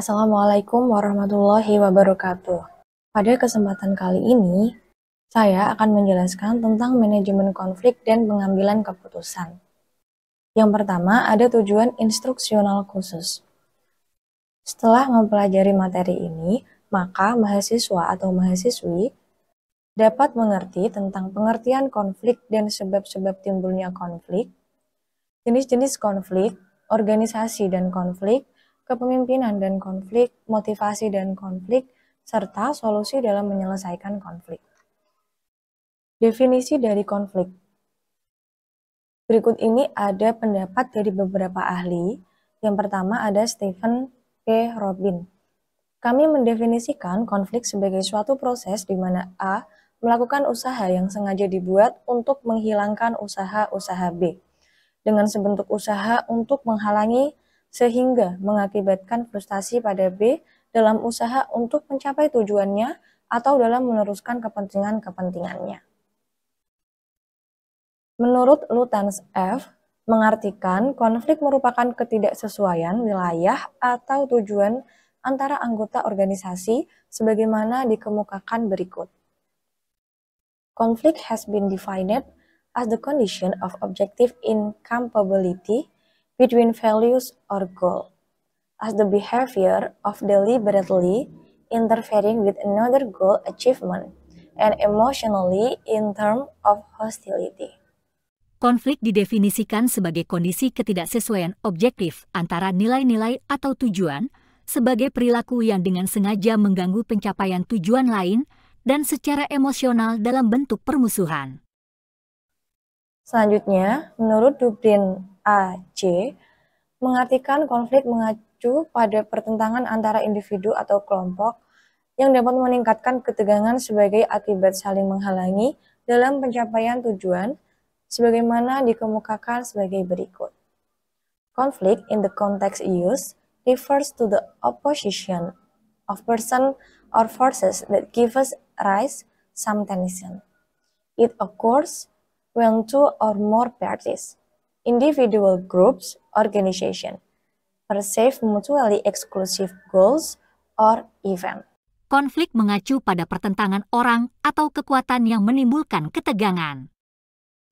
Assalamualaikum warahmatullahi wabarakatuh. Pada kesempatan kali ini, saya akan menjelaskan tentang manajemen konflik dan pengambilan keputusan. Yang pertama, ada tujuan instruksional khusus. Setelah mempelajari materi ini, maka mahasiswa atau mahasiswi dapat mengerti tentang pengertian konflik dan sebab-sebab timbulnya konflik, jenis-jenis konflik, organisasi dan konflik, kepemimpinan dan konflik, motivasi dan konflik, serta solusi dalam menyelesaikan konflik. Definisi dari konflik. Berikut ini ada pendapat dari beberapa ahli. Yang pertama ada Stephen P. Robin. Kami mendefinisikan konflik sebagai suatu proses di mana A melakukan usaha yang sengaja dibuat untuk menghilangkan usaha-usaha B dengan sebentuk usaha untuk menghalangi sehingga mengakibatkan frustasi pada B dalam usaha untuk mencapai tujuannya atau dalam meneruskan kepentingan-kepentingannya. Menurut Lutyens F., mengartikan konflik merupakan ketidaksesuaian wilayah atau tujuan antara anggota organisasi sebagaimana dikemukakan berikut. Conflict has been defined as the condition of objective incompatibility between values or goal, as the behavior of deliberately interfering with another goal achievement, and emotionally in terms of hostility. Konflik didefinisikan sebagai kondisi ketidaksesuaian objektif antara nilai-nilai atau tujuan sebagai perilaku yang dengan sengaja mengganggu pencapaian tujuan lain dan secara emosional dalam bentuk permusuhan. Selanjutnya, menurut Dubrin A.C., mengartikan konflik mengacu pada pertentangan antara individu atau kelompok yang dapat meningkatkan ketegangan sebagai akibat saling menghalangi dalam pencapaian tujuan, sebagaimana dikemukakan sebagai berikut. Conflict in the context used refers to the opposition of person or forces that gives rise some tension. It occurs when two or more parties, individual groups, organization, perceive mutually exclusive goals or event. Konflik mengacu pada pertentangan orang atau kekuatan yang menimbulkan ketegangan.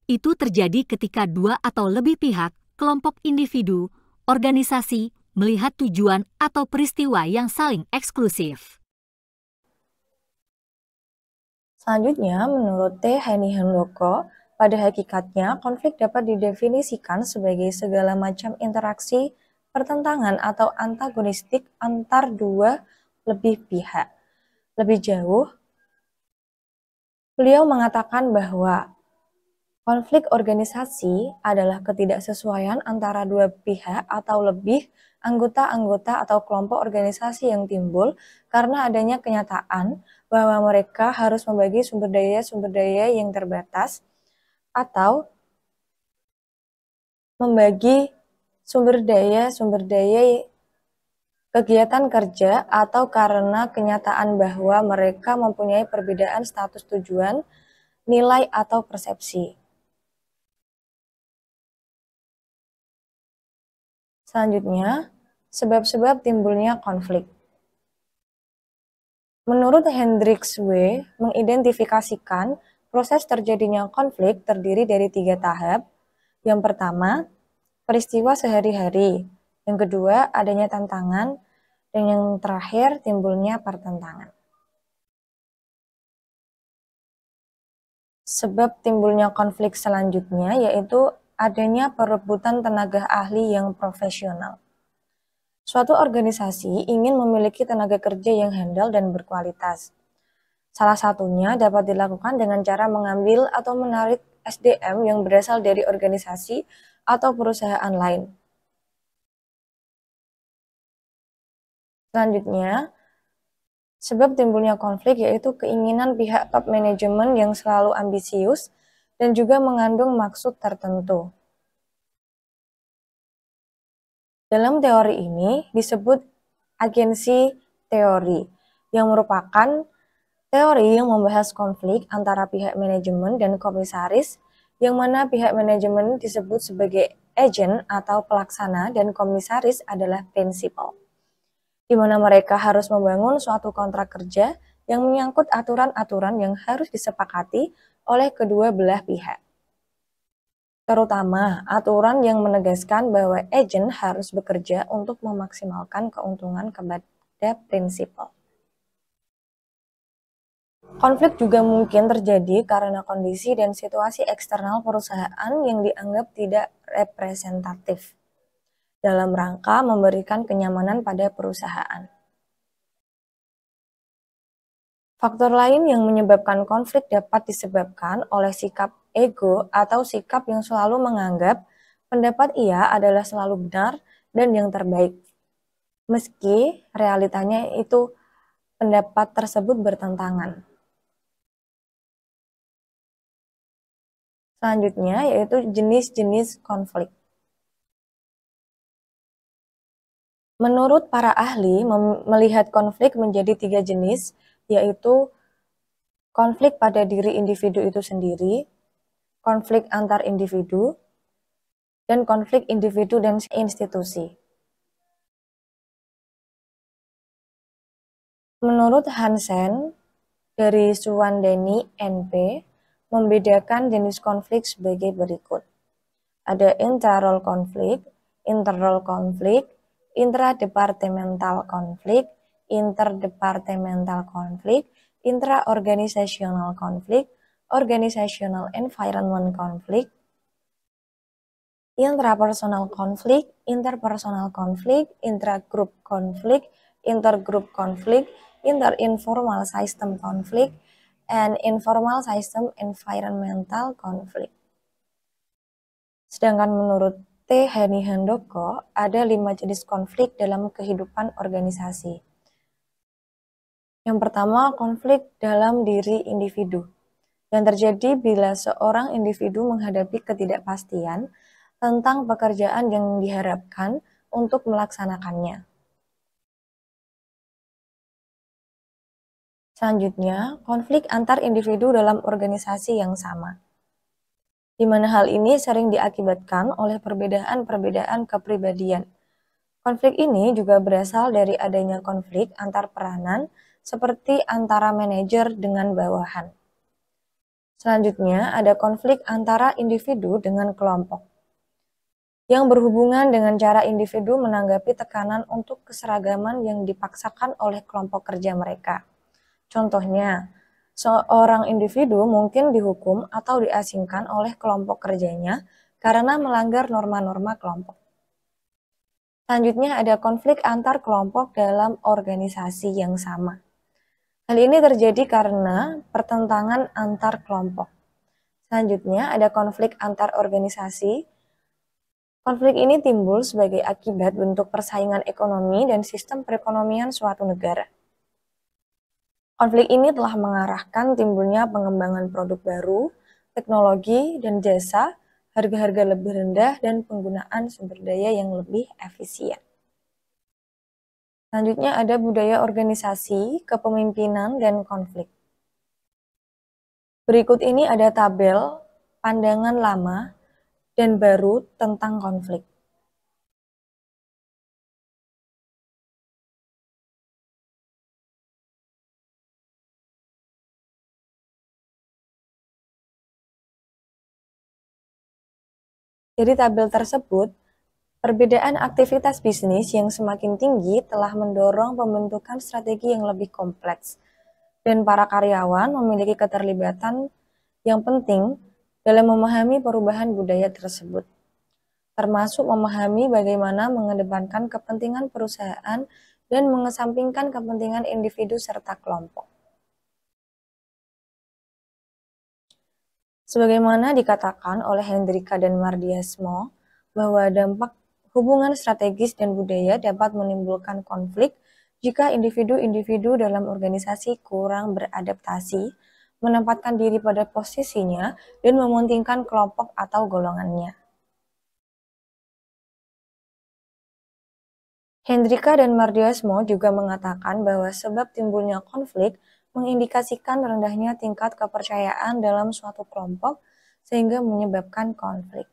Itu terjadi ketika dua atau lebih pihak, kelompok individu, organisasi, melihat tujuan atau peristiwa yang saling eksklusif. Selanjutnya, menurut T. Heini Handoko, pada hakikatnya konflik dapat didefinisikan sebagai segala macam interaksi, pertentangan atau antagonistik antar dua lebih pihak. Lebih jauh, beliau mengatakan bahwa konflik organisasi adalah ketidaksesuaian antara dua pihak atau lebih anggota-anggota atau kelompok organisasi yang timbul karena adanya kenyataan bahwa mereka harus membagi sumber daya yang terbatas atau membagi sumber daya kegiatan kerja atau karena kenyataan bahwa mereka mempunyai perbedaan status tujuan, nilai atau persepsi. Selanjutnya, sebab-sebab timbulnya konflik. Menurut Hendricks W., mengidentifikasikan proses terjadinya konflik terdiri dari 3 tahap. Yang pertama, peristiwa sehari-hari. Yang kedua, adanya tantangan. Dan yang terakhir, timbulnya pertentangan. Sebab timbulnya konflik selanjutnya yaitu adanya perebutan tenaga ahli yang profesional. Suatu organisasi ingin memiliki tenaga kerja yang handal dan berkualitas. Salah satunya dapat dilakukan dengan cara mengambil atau menarik SDM yang berasal dari organisasi atau perusahaan lain. Selanjutnya, sebab timbulnya konflik yaitu keinginan pihak top manajemen yang selalu ambisius dan juga mengandung maksud tertentu. Dalam teori ini disebut agensi teori, yang merupakan teori yang membahas konflik antara pihak manajemen dan komisaris, yang mana pihak manajemen disebut sebagai agent atau pelaksana dan komisaris adalah prinsipal. di mana mereka harus membangun suatu kontrak kerja yang menyangkut aturan-aturan yang harus disepakati oleh kedua belah pihak. Terutama aturan yang menegaskan bahwa agen harus bekerja untuk memaksimalkan keuntungan kepada prinsipal. Konflik juga mungkin terjadi karena kondisi dan situasi eksternal perusahaan yang dianggap tidak representatif dalam rangka memberikan kenyamanan pada perusahaan. Faktor lain yang menyebabkan konflik dapat disebabkan oleh sikap ego atau sikap yang selalu menganggap pendapat ia adalah selalu benar dan yang terbaik, meski realitanya itu pendapat tersebut bertentangan. Selanjutnya yaitu jenis-jenis konflik. Menurut para ahli, melihat konflik menjadi 3 jenis, yaitu konflik pada diri individu itu sendiri, konflik antar individu, dan konflik individu dan institusi. Menurut Hansen, dari Suwandani NP, membedakan jenis konflik sebagai berikut. Ada internal konflik, intradepartemental konflik, interdepartemental konflik, intraorganisasional konflik, organizational environment konflik, intrapersonal konflik, interpersonal konflik, intragroup konflik, intergroup konflik, interinformal system konflik, and informal system environmental konflik. Sedangkan menurut T. Hani Handoko, ada 5 jenis konflik dalam kehidupan organisasi. Yang pertama, konflik dalam diri individu, yang terjadi bila seorang individu menghadapi ketidakpastian tentang pekerjaan yang diharapkan untuk melaksanakannya. Selanjutnya, konflik antar individu dalam organisasi yang sama, di mana hal ini sering diakibatkan oleh perbedaan-perbedaan kepribadian. Konflik ini juga berasal dari adanya konflik antar peranan, seperti antara manajer dengan bawahan. Selanjutnya, ada konflik antara individu dengan kelompok, yang berhubungan dengan cara individu menanggapi tekanan untuk keseragaman yang dipaksakan oleh kelompok kerja mereka. Contohnya, seorang individu mungkin dihukum atau diasingkan oleh kelompok kerjanya karena melanggar norma-norma kelompok. Selanjutnya ada konflik antar kelompok dalam organisasi yang sama. Hal ini terjadi karena pertentangan antar kelompok. Selanjutnya ada konflik antar organisasi. Konflik ini timbul sebagai akibat bentuk persaingan ekonomi dan sistem perekonomian suatu negara. Konflik ini telah mengarahkan timbulnya pengembangan produk baru, teknologi, dan jasa, harga-harga lebih rendah, dan penggunaan sumber daya yang lebih efisien. Selanjutnya ada budaya organisasi, kepemimpinan, dan konflik. Berikut ini ada tabel pandangan lama dan baru tentang konflik. Dari tabel tersebut, perbedaan aktivitas bisnis yang semakin tinggi telah mendorong pembentukan strategi yang lebih kompleks, dan para karyawan memiliki keterlibatan yang penting dalam memahami perubahan budaya tersebut, termasuk memahami bagaimana mengedepankan kepentingan perusahaan dan mengesampingkan kepentingan individu serta kelompok. Sebagaimana dikatakan oleh Hendrika dan Mardiasmo, bahwa dampak hubungan strategis dan budaya dapat menimbulkan konflik jika individu-individu dalam organisasi kurang beradaptasi, menempatkan diri pada posisinya, dan mementingkan kelompok atau golongannya. Hendrika dan Mardiasmo juga mengatakan bahwa sebab timbulnya konflik mengindikasikan rendahnya tingkat kepercayaan dalam suatu kelompok sehingga menyebabkan konflik.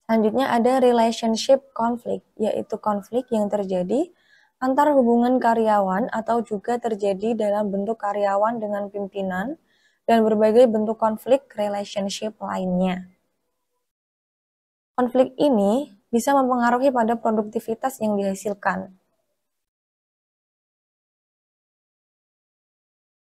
Selanjutnya ada relationship conflict, yaitu konflik yang terjadi antar hubungan karyawan atau juga terjadi dalam bentuk karyawan dengan pimpinan dan berbagai bentuk konflik relationship lainnya. Konflik ini bisa mempengaruhi pada produktivitas yang dihasilkan.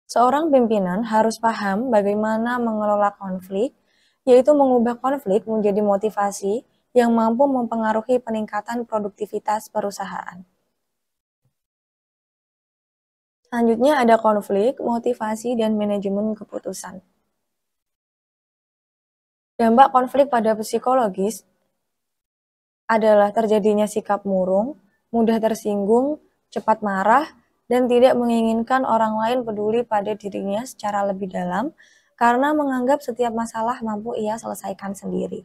Seorang pimpinan harus paham bagaimana mengelola konflik, yaitu mengubah konflik menjadi motivasi yang mampu mempengaruhi peningkatan produktivitas perusahaan. Selanjutnya ada konflik, motivasi, dan manajemen keputusan. Dampak konflik pada psikologis adalah terjadinya sikap murung, mudah tersinggung, cepat marah, dan tidak menginginkan orang lain peduli pada dirinya secara lebih dalam karena menganggap setiap masalah mampu ia selesaikan sendiri.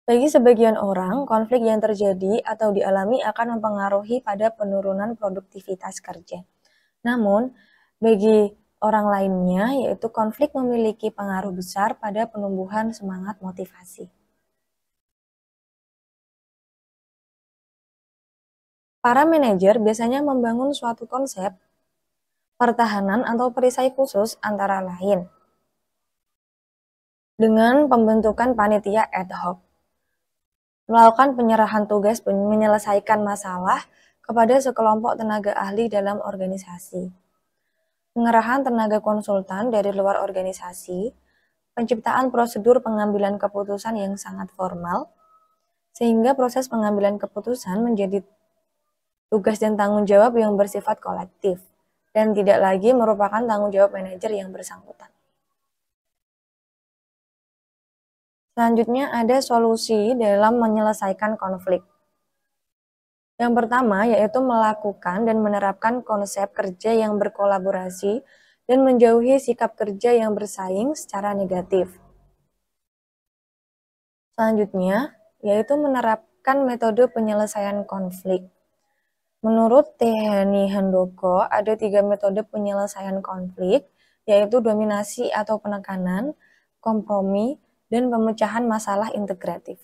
Bagi sebagian orang, konflik yang terjadi atau dialami akan mempengaruhi pada penurunan produktivitas kerja. Namun, bagi orang lainnya, yaitu konflik memiliki pengaruh besar pada penumbuhan semangat motivasi. Para manajer biasanya membangun suatu konsep pertahanan atau perisai khusus antara lain dengan pembentukan panitia ad hoc, melakukan penyerahan tugas menyelesaikan masalah kepada sekelompok tenaga ahli dalam organisasi, pengerahan tenaga konsultan dari luar organisasi, penciptaan prosedur pengambilan keputusan yang sangat formal, sehingga proses pengambilan keputusan menjadi tugas dan tanggung jawab yang bersifat kolektif, dan tidak lagi merupakan tanggung jawab manajer yang bersangkutan. Selanjutnya ada solusi dalam menyelesaikan konflik. Yang pertama yaitu melakukan dan menerapkan konsep kerja yang berkolaborasi dan menjauhi sikap kerja yang bersaing secara negatif. Selanjutnya yaitu menerapkan metode penyelesaian konflik. Menurut Tehani Handoko, ada 3 metode penyelesaian konflik, yaitu dominasi atau penekanan, kompromi, dan pemecahan masalah integratif.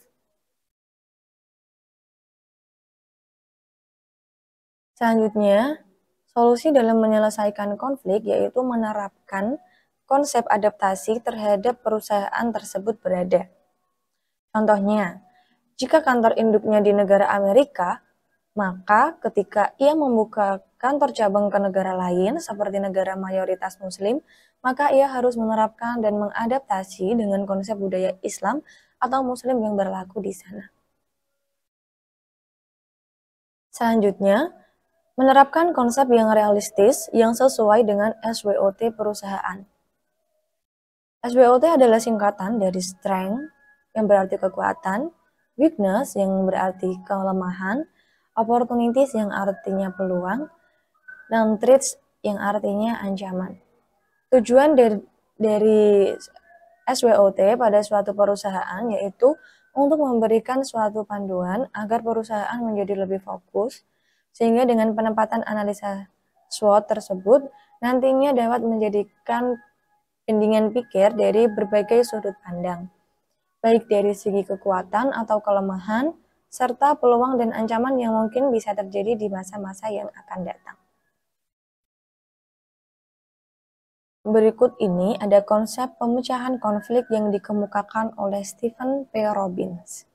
Selanjutnya, solusi dalam menyelesaikan konflik yaitu menerapkan konsep adaptasi terhadap perusahaan tersebut berada. Contohnya, jika kantor induknya di negara Amerika, maka ketika ia membuka kantor cabang ke negara lain seperti negara mayoritas muslim, maka ia harus menerapkan dan mengadaptasi dengan konsep budaya Islam atau muslim yang berlaku di sana. Selanjutnya, menerapkan konsep yang realistis yang sesuai dengan SWOT perusahaan. SWOT adalah singkatan dari strength yang berarti kekuatan, weakness yang berarti kelemahan, opportunities yang artinya peluang, dan threats yang artinya ancaman. Tujuan dari SWOT pada suatu perusahaan yaitu untuk memberikan suatu panduan agar perusahaan menjadi lebih fokus, sehingga dengan penempatan analisa SWOT tersebut nantinya dapat menjadikan bimbingan pikir dari berbagai sudut pandang, baik dari segi kekuatan atau kelemahan, serta peluang dan ancaman yang mungkin bisa terjadi di masa-masa yang akan datang. Berikut ini ada konsep pemecahan konflik yang dikemukakan oleh Stephen P. Robbins.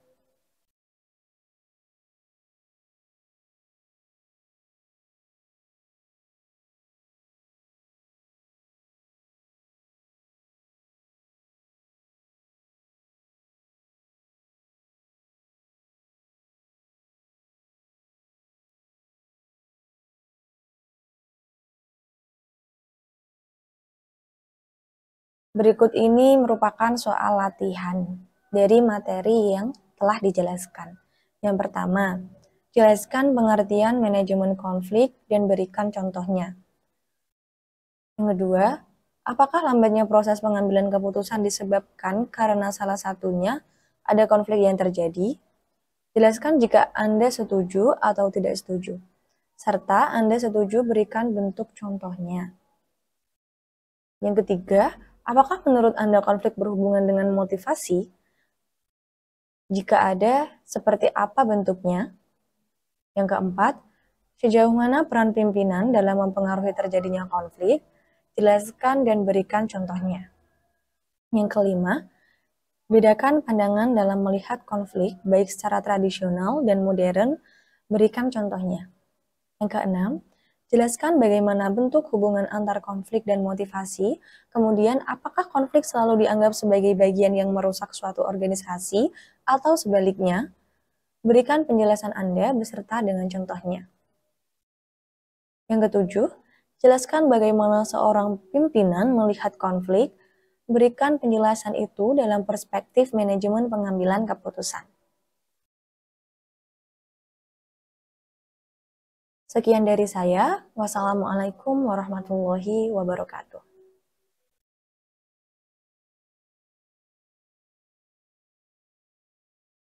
Berikut ini merupakan soal latihan dari materi yang telah dijelaskan. Yang pertama, jelaskan pengertian manajemen konflik dan berikan contohnya. Yang kedua, apakah lambatnya proses pengambilan keputusan disebabkan karena salah satunya ada konflik yang terjadi? Jelaskan jika Anda setuju atau tidak setuju, serta Anda setuju berikan bentuk contohnya. Yang ketiga, apakah menurut Anda konflik berhubungan dengan motivasi? Jika ada, seperti apa bentuknya? Yang keempat, sejauh mana peran pimpinan dalam mempengaruhi terjadinya konflik? Jelaskan dan berikan contohnya. Yang kelima, bedakan pandangan dalam melihat konflik baik secara tradisional dan modern, berikan contohnya. Yang keenam, jelaskan bagaimana bentuk hubungan antar konflik dan motivasi, kemudian apakah konflik selalu dianggap sebagai bagian yang merusak suatu organisasi atau sebaliknya. Berikan penjelasan Anda beserta dengan contohnya. Yang ketujuh, jelaskan bagaimana seorang pimpinan melihat konflik. Berikan penjelasan itu dalam perspektif manajemen pengambilan keputusan. Sekian dari saya. Wassalamualaikum warahmatullahi wabarakatuh.